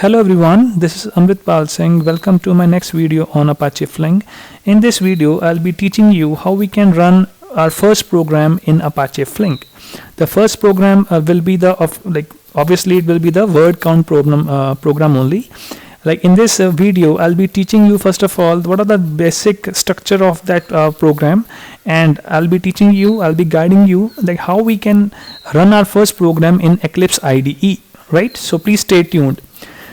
Hello everyone, this is Amrit Pal Singh. Welcome to my next video on Apache Flink. In this video, I'll be teaching you how we can run our first program in Apache Flink. The first program will be obviously it will be the word count program only. Like in this video, I'll be teaching you first of all what are the basic structure of that program, and I'll be guiding you like how we can run our first program in Eclipse IDE, right? So please stay tuned.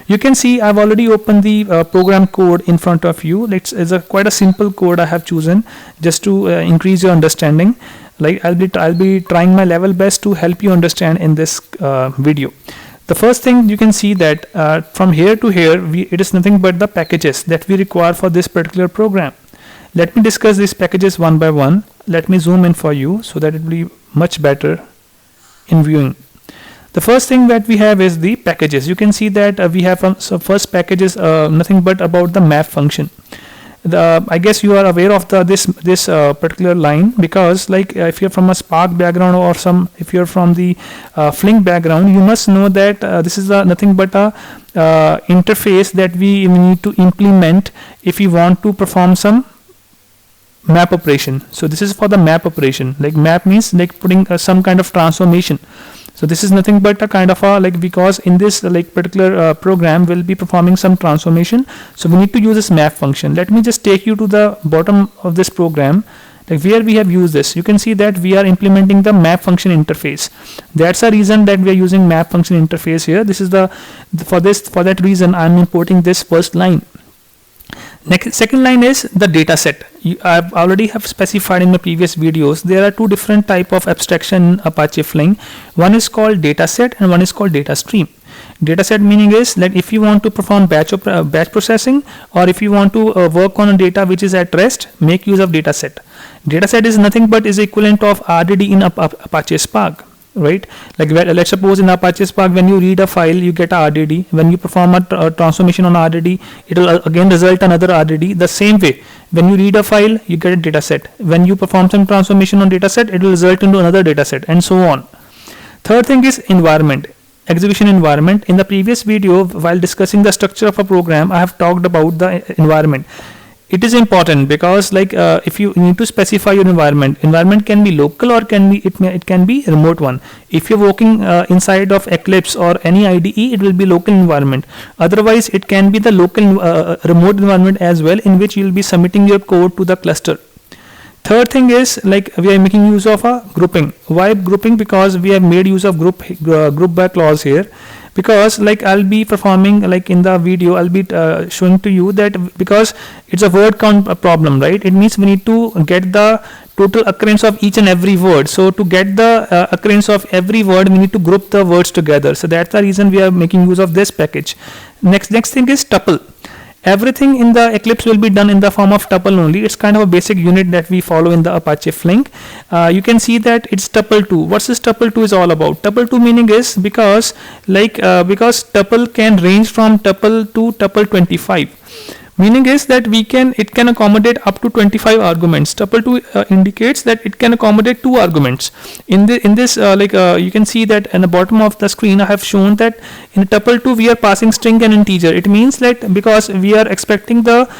You can see I've already opened the program code in front of you. It's quite a simple code I have chosen just to increase your understanding. Like I'll be trying my level best to help you understand in this video. The first thing you can see that from here to here it is nothing but the packages that we require for this particular program. Let me discuss these packages one by one. Let me zoom in for you so that it will be much better in viewing. The first thing that we have is the packages. You can see that we have first package is nothing but about the map function. I guess you are aware of this particular line, because like if you're from a Spark background or if you're from the Flink background, you must know that this is nothing but a interface that we need to implement if we want to perform some map operation. So this is for the map operation. Like map means like putting some kind of transformation. So this is nothing but a kind of because in this particular program we'll be performing some transformation, so we need to use this map function. Let me just take you to the bottom of this program, like where we have used this. You can see that we are implementing the map function interface. That's the reason that we are using map function interface here. This is for that reason I'm importing this first line. Second line is the data set. I already have specified in the previous videos there are two different type of abstraction in Apache Flink. One is called data set and one is called data stream. Data set meaning is that if you want to perform batch processing, or if you want to work on a data which is at rest, make use of data set. Data set is nothing but is equivalent of RDD in Apache Spark. Right, like let's suppose in Apache Spark when you read a file you get a RDD. When you perform a transformation on RDD, it will again result another RDD. The same way, when you read a file you get a data set. When you perform some transformation on data set, it will result into another data set, and so on. Third thing is environment, execution environment. In the previous video while discussing the structure of a program, I have talked about the environment. It is important because if you need to specify your environment can be local or it can be remote one. If you're working inside of Eclipse or any IDE, it will be local environment. Otherwise it can be the local remote environment as well, in which you'll be submitting your code to the cluster. Third thing is we are making use of a grouping. Why grouping? Because we have made use of group by clause here. Because I'll be performing in the video, I'll be showing to you that because it's a word count problem, right? It means we need to get the total occurrence of each and every word. So to get the occurrence of every word, we need to group the words together. So that's the reason we are making use of this package. Next thing is tuple. Everything in the Eclipse will be done in the form of tuple only. It's kind of a basic unit that we follow in the Apache Flink. You can see that it's tuple2. What's this tuple2 is all about? Tuple2 meaning is because tuple can range from tuple to tuple 25. Meaning is that it can accommodate up to 25 arguments. Tuple2 indicates that it can accommodate 2 arguments. In this you can see that in the bottom of the screen I have shown that in tuple2 we are passing string and integer. It means that because we are expecting the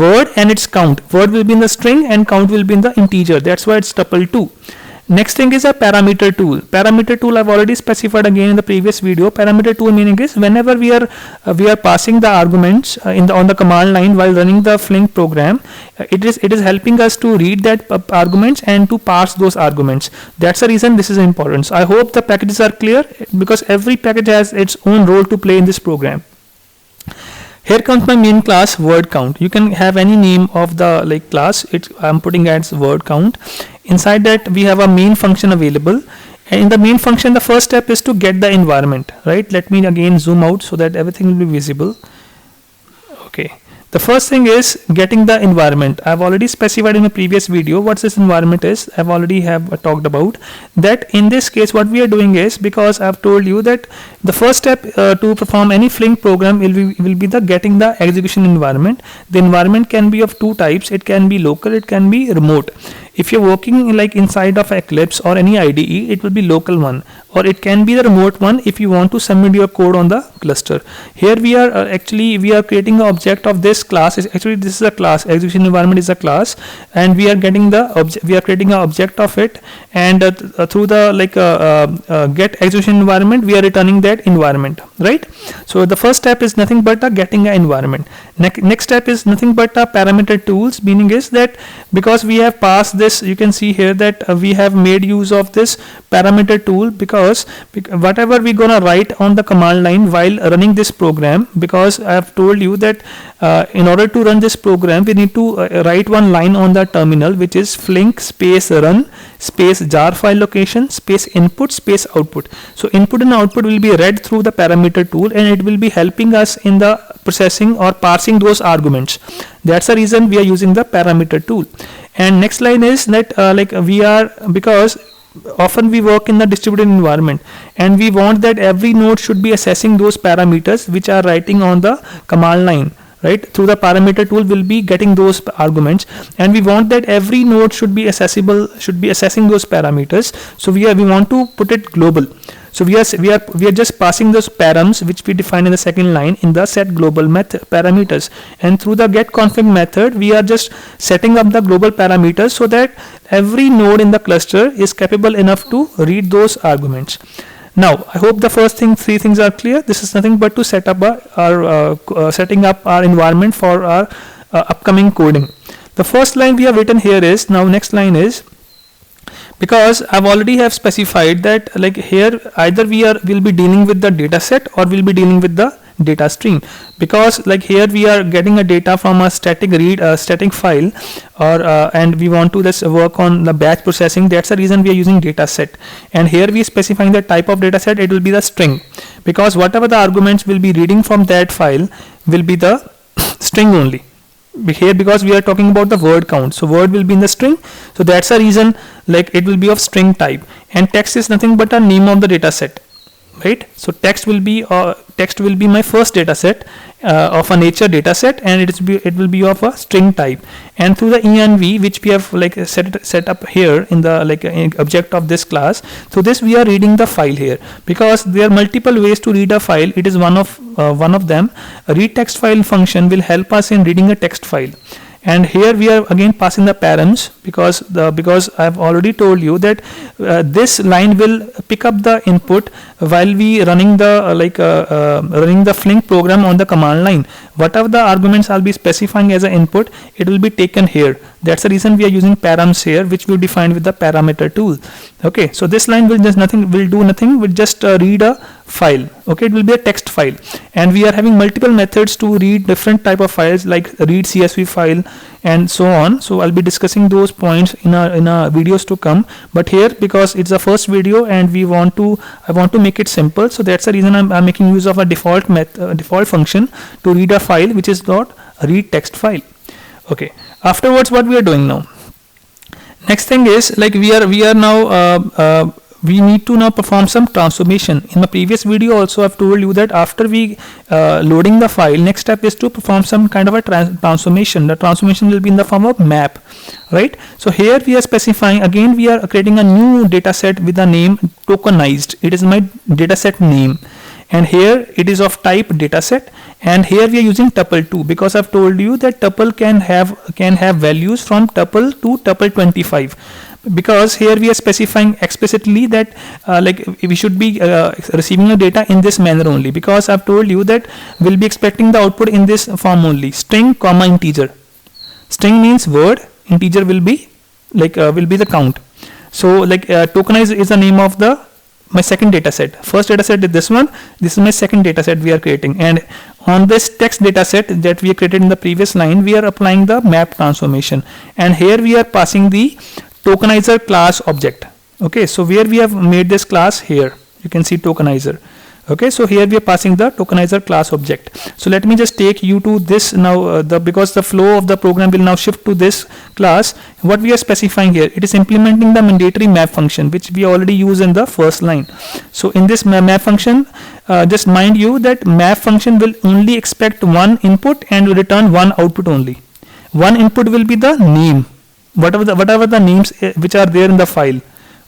word and its count. Word will be in the string and count will be in the integer. That's why it's tuple2. Next thing is a parameter tool. Parameter tool I've already specified again in the previous video. Parameter tool meaning is whenever we are passing the arguments on the command line while running the Flink program, it is helping us to read that arguments and to pass those arguments. That's the reason this is important. So I hope the packages are clear, because every package has its own role to play in this program. Here comes my main class, word count. You can have any name of the class. I'm putting as word count. Inside that we have a main function available, and in the main function the first step is to get the environment, right? Let me again zoom out so that everything will be visible. Okay, the first thing is getting the environment. I've already specified in the previous video what this environment is. I've already talked about that. In this case what we are doing is, because I've told you that the first step to perform any Flink program will be the getting the execution environment. The environment can be of two types. It can be local, it can be remote. If you're working like inside of Eclipse or any IDE, it will be local one, or it can be the remote one if you want to submit your code on the cluster. Here we are actually we are creating an object of this class. Actually this is a class, execution environment is a class, and we are getting the we are creating an object of it, and through the get execution environment we are returning that environment, right? So the first step is nothing but getting an environment. Next step is nothing but parameter tools, meaning is that because we have passed this, you can see here that we have made use of this parameter tool, because whatever we gonna write on the command line while running this program, because I have told you that in order to run this program we need to write one line on the terminal, which is flink space run space jar file location space input space output. So input and output will be read through the parameter tool, and it will be helping us in the processing or parsing those arguments. That's the reason we are using the parameter tool. And next line is that because often we work in the distributed environment, and we want that every node should be assessing those parameters which are writing on the command line, right? Through the parameter tool will be getting those arguments, and we want that every node should be assessing those parameters. So we want to put it global. So we are just passing those params which we define in the second line in the set global method parameters, and through the get config method we are just setting up the global parameters so that every node in the cluster is capable enough to read those arguments. Now I hope the first three things are clear. This is nothing but to set up setting up our environment for our upcoming coding. The first line we have written here is, now next line is, because I've already have specified that like here either will be dealing with the data set or we'll be dealing with the data stream, because like here we are getting a data from a static static file, or and we want to just work on the batch processing. That's the reason we are using data set, and here we are specifying the type of data set. It will be the string, because whatever the arguments will be reading from that file will be the string only. Here because we are talking about the word count, so word will be in the string, so that's the reason like it will be of string type. And text is nothing but a name of the data set, right? So text will be my first data set of a nature data set, and it will be of a string type. And through the env which we have like set up here in the object of this class, so this we are reading the file here, because there are multiple ways to read a file. It is one of them. A read text file function will help us in reading a text file. And here we are again passing the params, because I have already told you that this line will pick up the input while we running the flink program on the command line. Whatever the arguments I'll be specifying as an input, it will be taken here. That's the reason we are using params here, which we defined with the parameter tool. Okay, so this line will do nothing, will just read a file. Okay, it will be a text file, and we are having multiple methods to read different type of files, like read CSV file and so on. So I'll be discussing those points in our videos to come, but here because it's the first video and I want to make it simple, so that's the reason I'm making use of a default function to read a file, which is not a read text file. Okay, afterwards what we are doing now, next thing is like we are now we need to now perform some transformation. In the previous video also I've told you that after we loading the file, next step is to perform some kind of a transformation. The transformation will be in the form of map, right? So here we are specifying, again we are creating a new data set with the name tokenized. It is my data set name, and here it is of type dataset, and here we are using tuple 2, because I've told you that tuple can have values from tuple to tuple 25, because here we are specifying explicitly that we should be receiving the data in this manner only, because I've told you that we'll be expecting the output in this form only: string comma integer. String means word, integer will be the count. So tokenize is the name of my second data set. First data set is this one. This is my second data set we are creating, and on this text data set that we created in the previous line, we are applying the map transformation, and here we are passing the tokenizer class object. Okay, so where we have made this class, here you can see tokenizer. Okay, so here we are passing the tokenizer class object. So let me just take you to this now, because the flow of the program will now shift to this class. What we are specifying here, it is implementing the mandatory map function, which we already use in the first line. So in this map function, just mind you that map function will only expect one input and will return one output only. One input will be the name, whatever the names which are there in the file,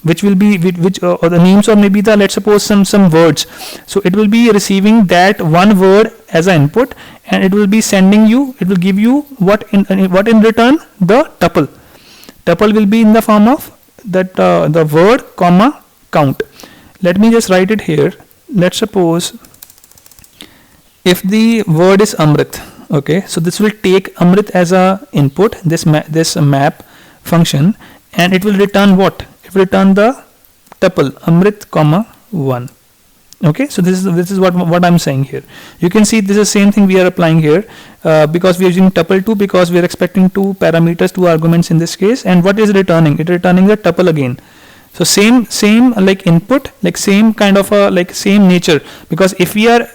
which will be which or the names, or maybe the, let's suppose, some words. So it will be receiving that one word as an input, and it will be sending you, it will give you what in return? The tuple will be in the form of that the word comma count. Let me just write it here. Let's suppose if the word is Amrit, okay, so this will take Amrit as a input, this map function, and it will return what? It will return the tuple Amrit comma 1. Okay, so this is what I'm saying here. You can see this is the same thing we are applying here, because we are using tuple 2, because we are expecting 2 parameters, 2 arguments in this case. And what is returning? It returning the tuple again. So same like input, like same kind of a like same nature, because if we are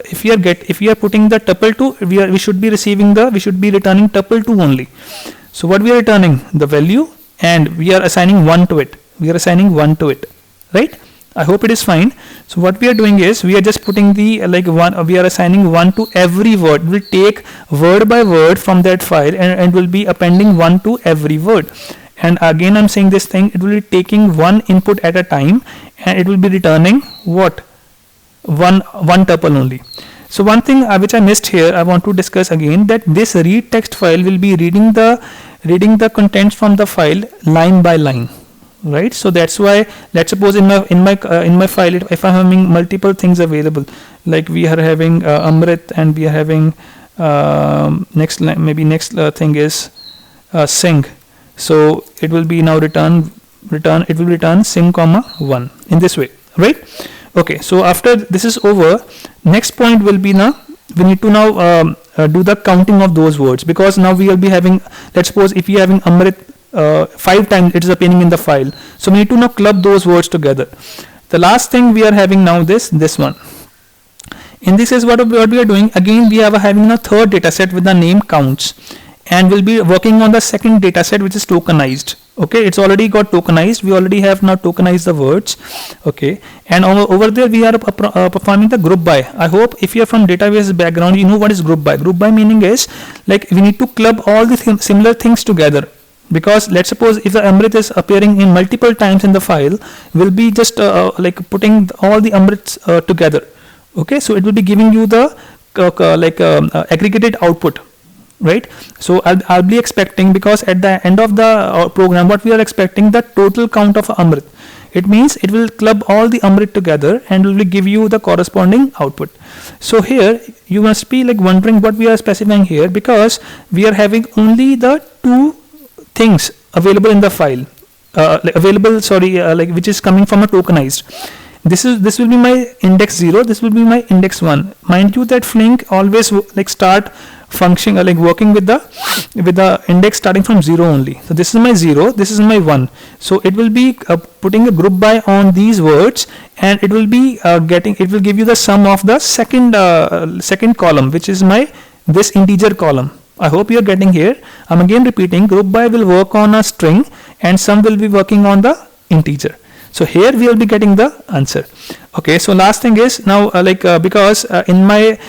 putting the tuple 2, we should be returning tuple 2 only. So what we are returning? The value, and we are assigning 1 to it. Right? I hope it is fine. So what we are doing is we are just putting the we are assigning 1 to every word. We'll take word by word from that file, and will be appending 1 to every word. And again, I'm saying this thing, it will be taking one input at a time, and it will be returning what? One tuple only. So one thing which I missed here, I want to discuss again, that this read text file will be reading the contents from the file line by line, right? So that's why, let's suppose in my file, if I'm having multiple things available, like we are having Amrit, and we are having next thing is Sing. So it will be now return Sing comma 1 in this way, right? Okay, so after this is over, next point will be now we need to now do the counting of those words, because now we will be having, let's suppose if we are having Amrit 5 times it is appearing in the file, so we need to now club those words together. The last thing we are having now this one. In this is what we are doing. Again, we are having a third data set with the name counts, and we'll be working on the second data set, which is tokenized. Okay, it's already got tokenized. We already have now tokenized the words. Okay, and over there we are performing the group by. I hope if you are from database background, you know what is group by. Group by meaning is like we need to club all the similar things together, because let's suppose if the Amrit is appearing in multiple times in the file, we'll be just like putting all the Amrits together. Okay, so it will be giving you the aggregated output, right? So I'll be expecting, because at the end of the program, what we are expecting, the total count of Amrit. It means it will club all the Amrit together and will give you the corresponding output. So here you must be like wondering what we are specifying here, because we are having only the 2 things available in the file, which is coming from a tokenized. This will be my index 0, this will be my index 1. Mind you that Flink always start functioning working with the index starting from 0 only. So this is my 0, this is my 1. So it will be putting a group by on these words, and it will be it will give you the sum of the second column, which is this integer column. I hope you are getting here. I'm again repeating, group by will work on a string, and sum will be working on the integer. So here we will be getting the answer. Okay, so last thing is now because in my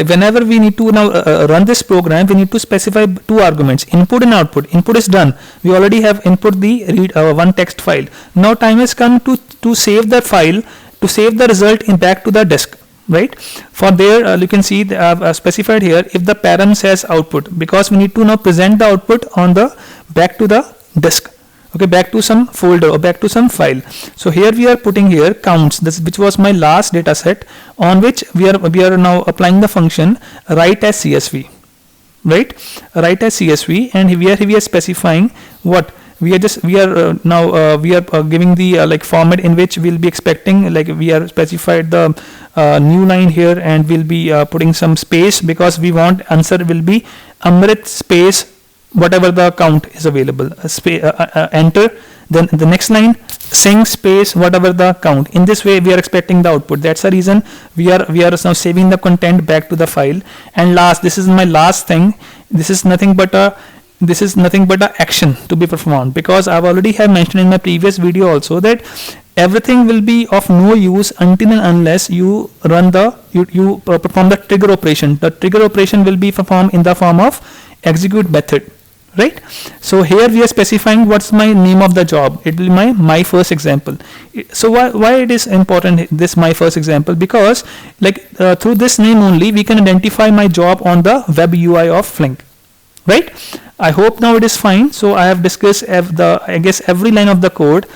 whenever we need to now run this program, we need to specify 2 arguments, input and output. Input is done. We already have input the one text file. Now time has come to save the file, to save the result back to the disk. Right? For there you can see I've specified here if the param says output, because we need to now present the output on the back to the disk. Okay, back to some folder or back to some file. So here we are putting here counts, which was my last data set, on which we are now applying the function write as CSV. Right? Write as CSV, and here we are specifying what we are giving the format in which we'll be expecting, we are specified the new line here, and we'll be putting some space, because we want answer will be Amrit space whatever the count is available, enter, then the next line Sing space whatever the count. In this way we are expecting the output. That's the reason we are now saving the content back to the file. And last, this is my last thing, this is nothing but a action to be performed, because I've already have mentioned in my previous video also that everything will be of no use until and unless you run you perform the trigger operation. The trigger operation will be performed in the form of execute method. right? So here we are specifying what's my name of the job. It will be my first example. So why it is important, this my first example? Because like through this name only we can identify my job on the web UI of Flink, right? I hope now it is fine. So I have discussed I guess every line of the code.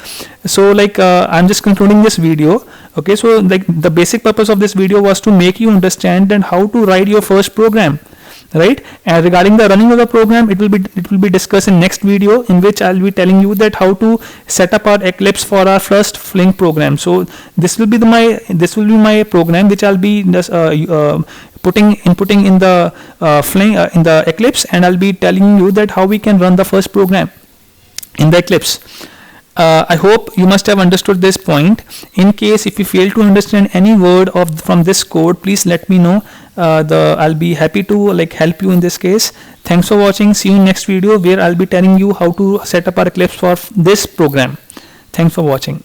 So like I'm just concluding this video. Okay, so like the basic purpose of this video was to make you understand and how to write your first program, right? And regarding the running of the program, it will be discussed in next video, in which I'll be telling you that how to set up our Eclipse for our first Flink program. So this will be my program which I'll be just inputting in the Flink in the Eclipse, and I'll be telling you that how we can run the first program in the Eclipse. I hope you must have understood this point. In case if you fail to understand any word from this code, please let me know. I'll be happy to like help you in this case. Thanks for watching. See you in next video, where I'll be telling you how to set up our Eclipse for this program. Thanks for watching.